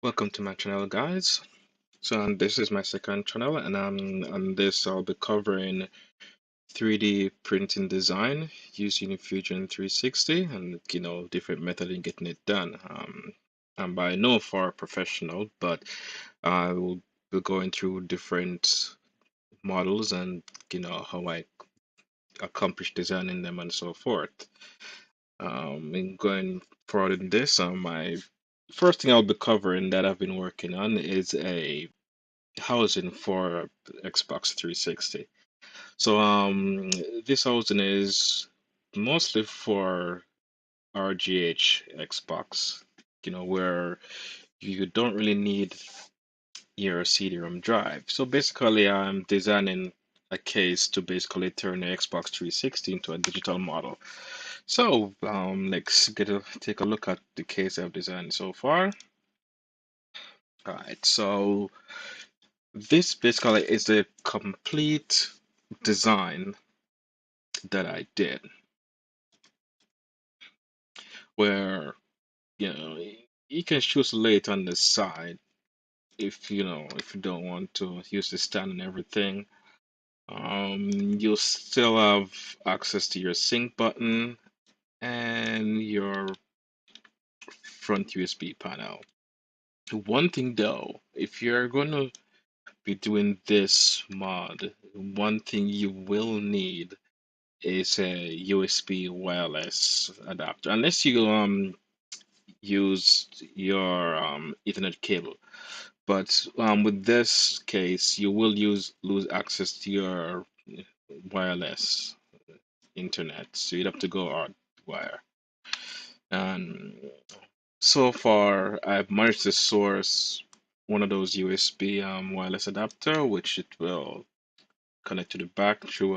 Welcome to my channel, guys. This is my second channel, and on this I'll be covering 3D printing design using Fusion 360, and different method in getting it done. I'm by no far professional, but I will be going through different models and how I accomplish designing them and so forth. In going forward in this, my first thing I'll be covering that I've been working on is a housing for Xbox 360. So this housing is mostly for RGH Xbox, where you don't really need your CD-ROM drive. So basically I'm designing a case to basically turn the Xbox 360 into a digital model. So let's take a look at the case I've designed so far. All right, so this basically is a complete design that I did where you can choose late on the side if you don't want to use the stand and everything. You'll still have access to your sync button and your front USB panel. One thing though, if you're going to be doing this mod, one thing you will need is a USB wireless adapter, unless you use your Ethernet cable. But with this case, you will lose access to your wireless internet, so you'd have to go hardwire. And so far, I've managed to source one of those USB wireless adapter, which it will connect to the back through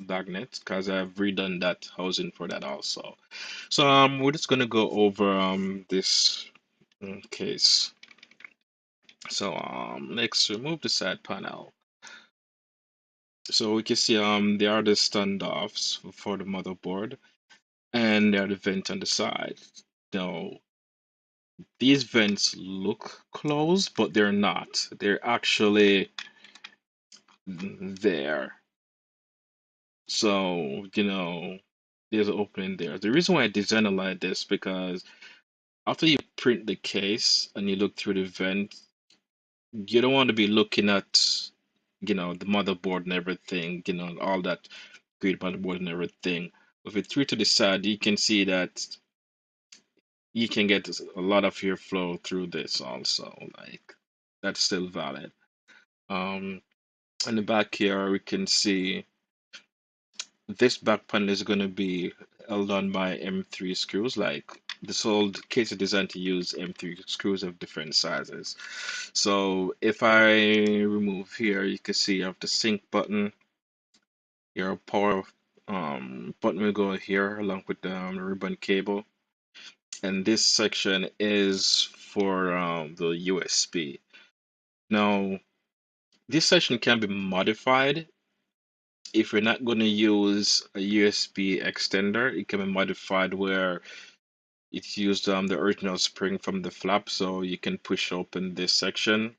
BACnet, because I've redone that housing for that also. So we're just gonna go over this case. So let's remove the side panel. So we can see there are the standoffs for the motherboard, and there are the vents on the side. Now these vents look closed, but they're not. They're actually there. So there's an opening there. The reason why I designed it like this because after you print the case and you look through the vent, you don't want to be looking at the motherboard and everything, all that great motherboard and everything. With it through to the side, you can see that you can get a lot of your flow through this also. Like that's still valid. Um, in the back here, we can see this back panel is going to be held on by M3 screws. Like this whole case is designed to use M3 screws of different sizes. So if I remove here, you can see you have the sync button. Your power button will go here along with the ribbon cable. And this section is for the USB. Now, this section can be modified. If you're not going to use a USB extender, it can be modified where it's used the original spring from the flap, so you can push open this section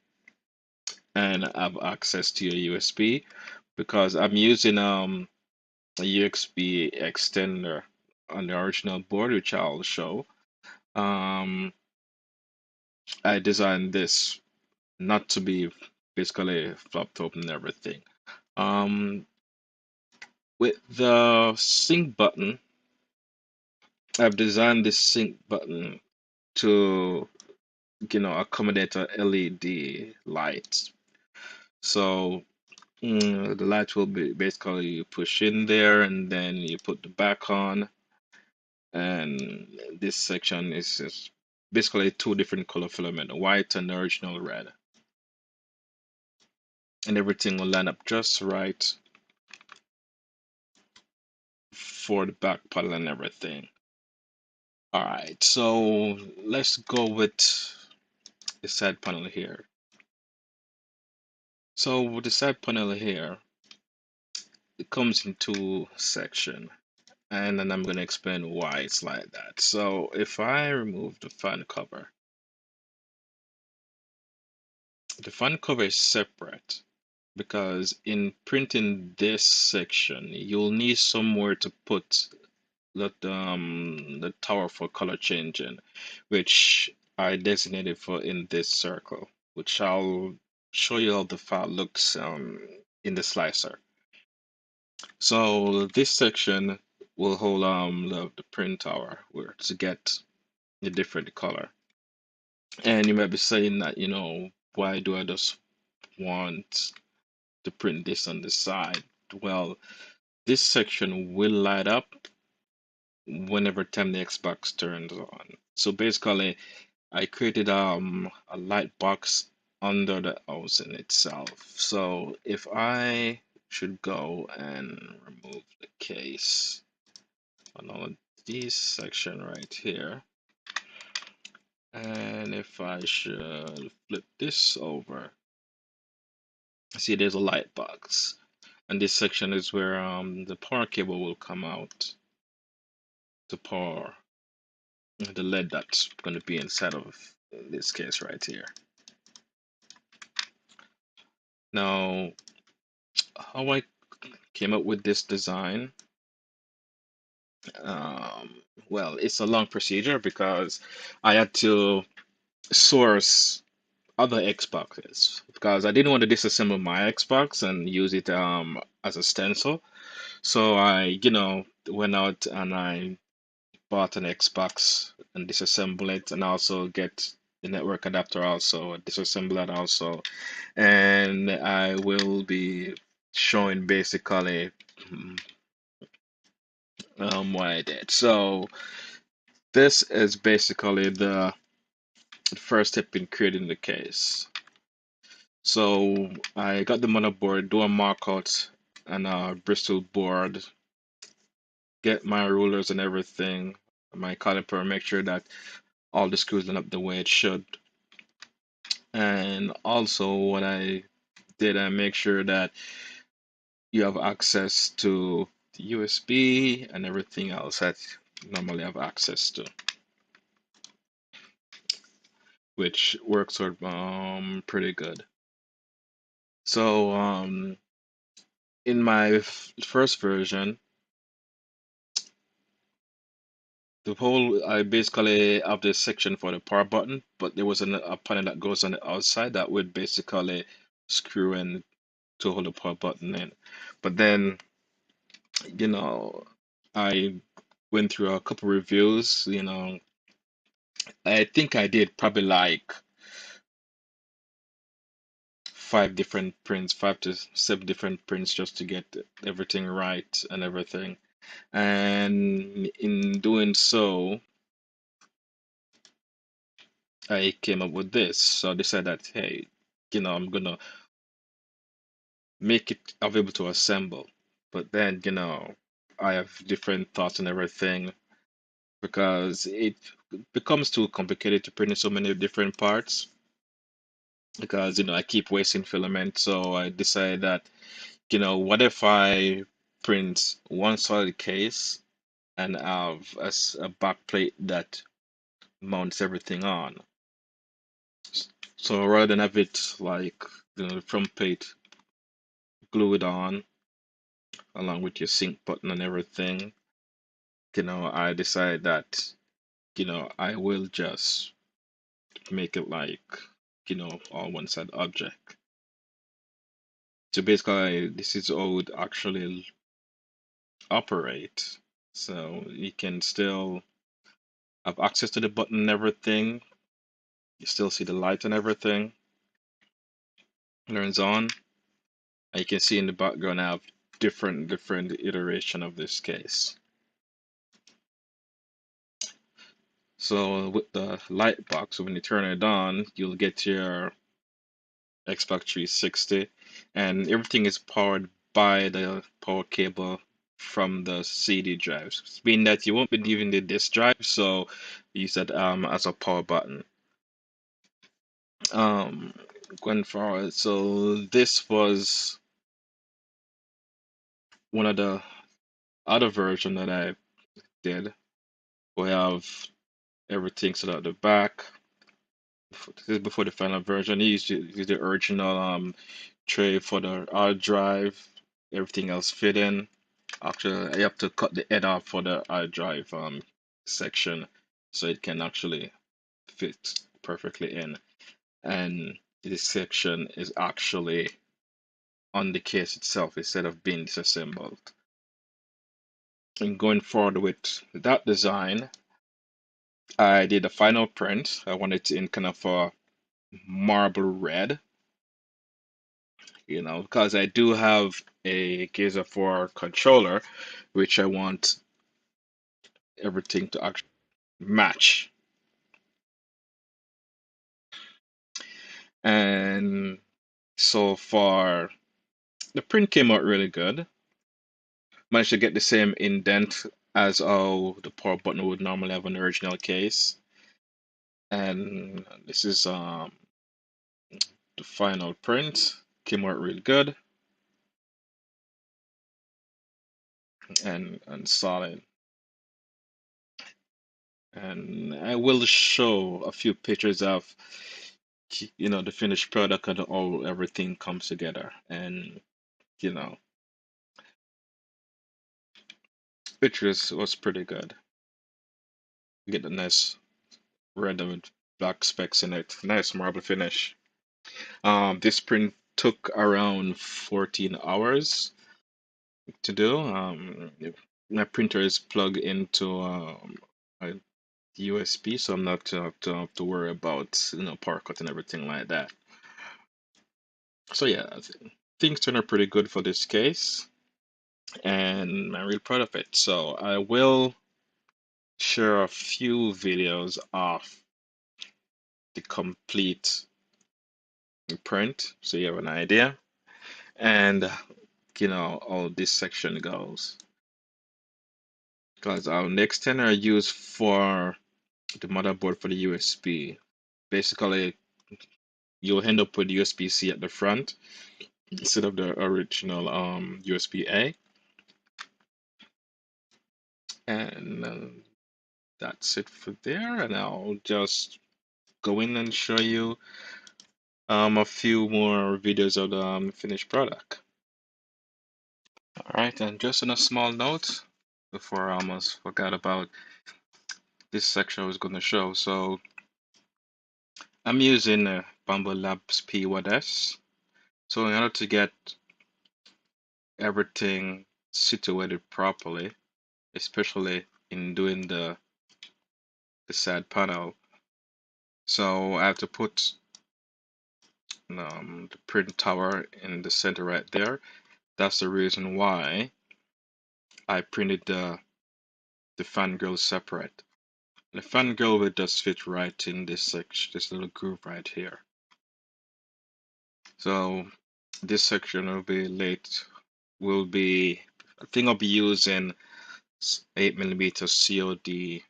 and have access to your USB. Because I'm using a USB extender on the original board, which I'll show. Um, I designed this not to be basically flopped open and everything. Um, with the sync button, I've designed this sync button to accommodate a LED light. So the light will be basically you push in there and then you put the back on, and this section is just basically two different color filament, white and the original red, and everything will line up just right for the back panel and everything. All right, so let's go with the side panel here. So with the side panel here, it comes in two section, and then I'm going to explain why it's like that. So if I remove the fan cover, The front cover is separate because in printing this section, you'll need somewhere to put the tower for color changing, which I designated for in this circle, which I'll show you how the file looks in the slicer. So this section will hold the print tower where to get a different color. And you might be saying that, why do I just want to print this on the side? Well, this section will light up whenever time the Xbox turns on. So basically, I created a light box under the housing itself. So if I should go and remove the case on all this section right here, and if I should flip this over, see there's a light box, and this section is where the power cable will come out to power the LED that's going to be inside of this case right here. Now, how I came up with this design, um, well, it's a long procedure because I had to source other Xboxes because I didn't want to disassemble my Xbox and use it as a stencil. So I, went out and I bought an Xbox and disassemble it and also get the network adapter also, disassemble that also. And I will be showing basically what I did. So this is basically the first step in creating the case. So I got the motherboard, do a markout and a Bristol board, get my rulers and everything, my caliper, make sure that all the screws line up the way it should. And also what I did, I make sure that you have access to the USB and everything else that you normally have access to, which works out pretty good. So in my first version, the whole I basically have this section for the power button, but there was a panel that goes on the outside that would basically screw in to hold the power button in. But then, you know, I went through a couple reviews, I think I did probably like 5 to 7 different prints just to get everything right and everything. And in doing so, I came up with this. So I decided that, hey, I'm gonna make it available to assemble. But then, I have different thoughts and everything because it becomes too complicated to print in so many different parts because, I keep wasting filament. So I decided that, what if I print one solid case and have a back plate that mounts everything on. So rather than have it like the front plate glued on along with your sync button and everything, I decided that, I will just make it like, all one side object. So basically, this is how it would actually operate. So you can still have access to the button and everything. You still see the light and everything. Turns on. And you can see in the background I have different iteration of this case. So with the light box, when you turn it on, you'll get your Xbox 360, and everything is powered by the power cable from the CD drives. Meaning that you won't be using the disk drive, so use that as a power button. Um, Going forward, so this was one of the other version that I did. We have everything set at the back, this is before the final version. He used the original tray for the hard drive. Everything else fit in. Actually, I have to cut the head off for the hard drive section so it can actually fit perfectly in. And this section is actually on the case itself instead of being disassembled. And going forward with that design, I did a final print. I wanted it in kind of a marble red, because I do have a Gears of War controller, which I want everything to actually match. And so far, the print came out really good. Managed to get the same indent as how the power button would normally have on the original case. And this is the final print. Came out really good and solid. And I will show a few pictures of the finished product and how everything comes together. And you know, pictures was pretty good. You get the nice red and black specks in it. Nice marble finish. This print took around 14 hours to do. My printer is plugged into a USB, so I'm not to worry about power cut and everything like that. So yeah, things turned out pretty good for this case, and I'm really proud of it. So I will share a few videos of the complete print, so you have an idea, and how this section goes. Because our next 10 are used for the motherboard for the USB. Basically, you'll end up with USB-C at the front instead of the original USB-A. And that's it for there. And I'll just go in and show you a few more videos of the finished product. All right, and just on a small note, before I almost forgot about this section I was going to show. So I'm using Bumble Labs P1S. So in order to get everything situated properly, especially in doing the side panel, so I have to put the print tower in the center right there. That's the reason why I printed the fangirl separate. The fangirl will just fit right in this section, this little groove right here. So this section will be, I think I'll be using 8mm COD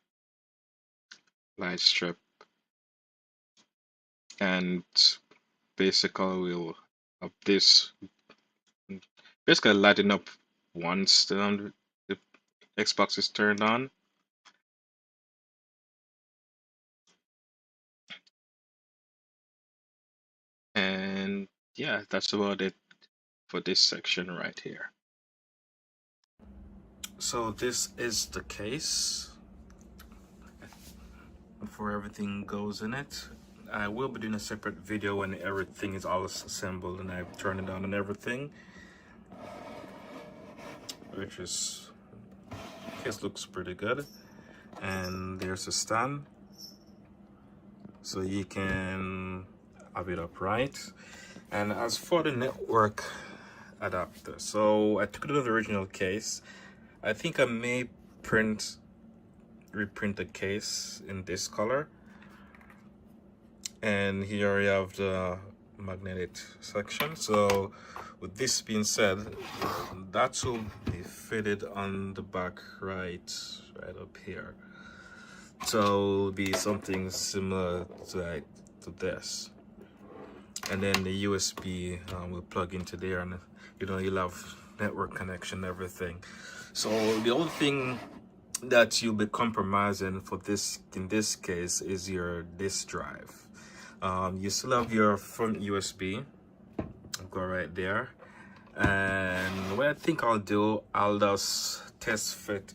light strip, and basically we'll have this basically lighting up once the Xbox is turned on. And yeah, that's about it for this section right here. So this is the case before everything goes in it. I will be doing a separate video when everything is all assembled and I've turned it on and everything, which is, case looks pretty good. And there's a stand, so you can have it upright. And as for the network adapter, so I took it to the original case. I think I may reprint the case in this color. And here you have the magnetic section. So with this being said, that will be fitted on the back right up here. So it'll be something similar to this. And then the USB will plug into there, and you'll have network connection and everything. So the only thing that you'll be compromising for this in this case is your disk drive. You still have your front USB. Go right there. And what I think I'll do, I'll just test fit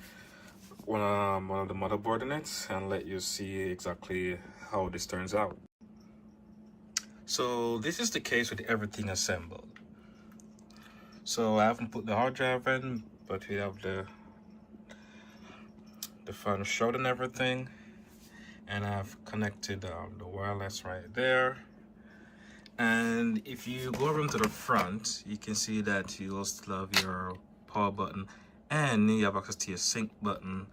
one of the motherboard in it and let you see exactly how this turns out. So this is the case with everything assembled. So I haven't put the hard drive in, but we have the front shroud and everything, and I've connected the wireless right there. And if you go around to the front, you can see that you will still have your power button, and you have access to your sync button,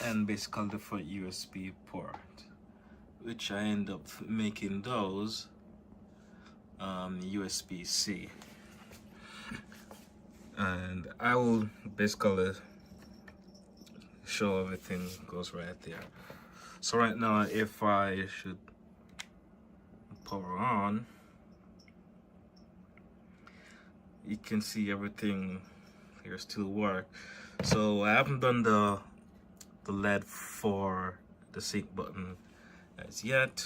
and basically the front USB port, which I end up making those USB-C. And I will basically show everything goes right there. So right now, if I should power on, you can see everything here still work. So I haven't done the LED for the sync button as yet.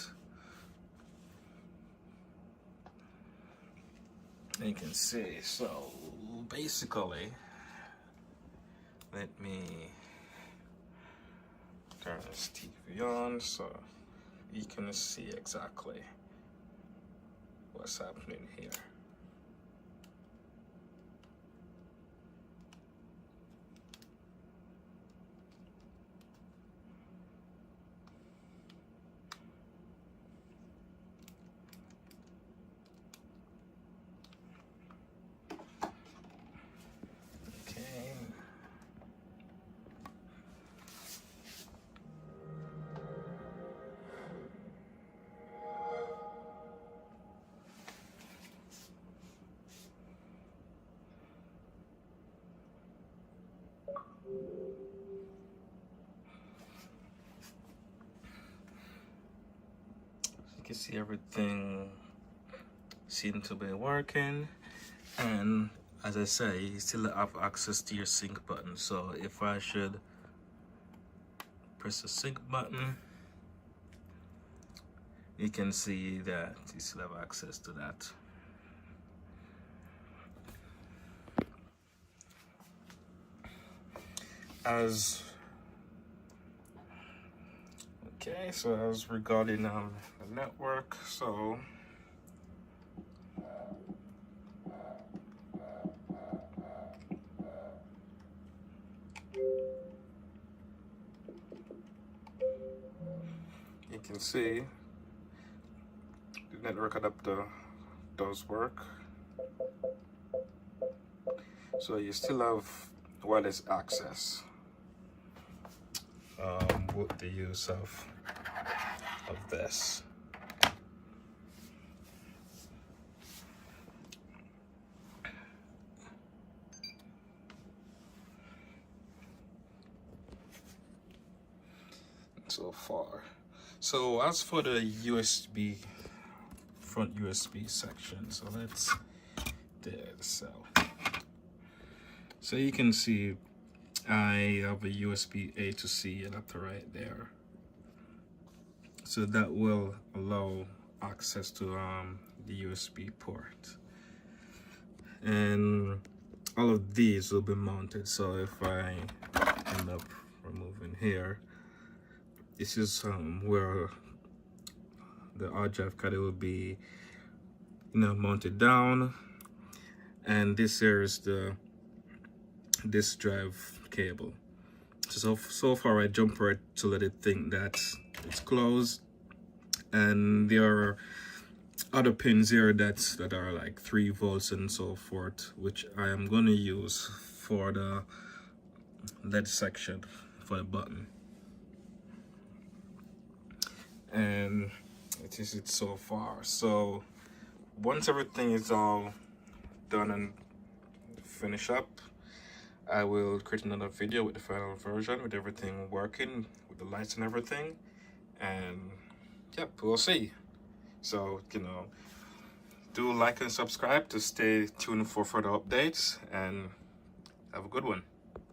You can see, so basically, let me turn this TV on so you can see exactly what's happening here. You can see everything seems to be working, and as I say, you still have access to your sync button. So if I should press the sync button, you can see that you still have access to that. Okay, so as regarding the network, so you can see the network adapter does work. So you still have wireless access with the use of this. So far. So as for the USB, front USB section, so let's there the cell. So you can see I have a USB A to C adapter right there. So that will allow access to the USB port. And all of these will be mounted. So if I end up removing here, this is where the hard drive card will be, mounted down, and this here is the disk drive cable. So far I jump right to let it think that it's closed, and there are other pins here that are like 3 volts and so forth, which I am going to use for the LED section for the button. And it is it so far. So once everything is all done and finish up, I will create another video with the final version, with everything working, with the lights and everything, and yep, we'll see. So do like and subscribe to stay tuned for further updates, and have a good one.